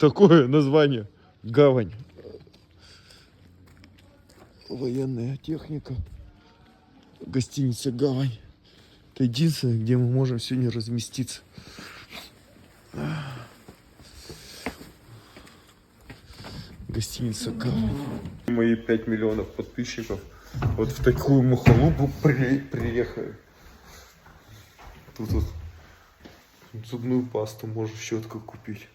такое название. Гавань. Военная техника. Гостиница «Гавань». Это единственное, где мы можем сегодня разместиться. Гостиница «Гавань». Мои 5 миллионов подписчиков вот в такую махалупу приехали. Тут вот зубную пасту можешь, щетку купить.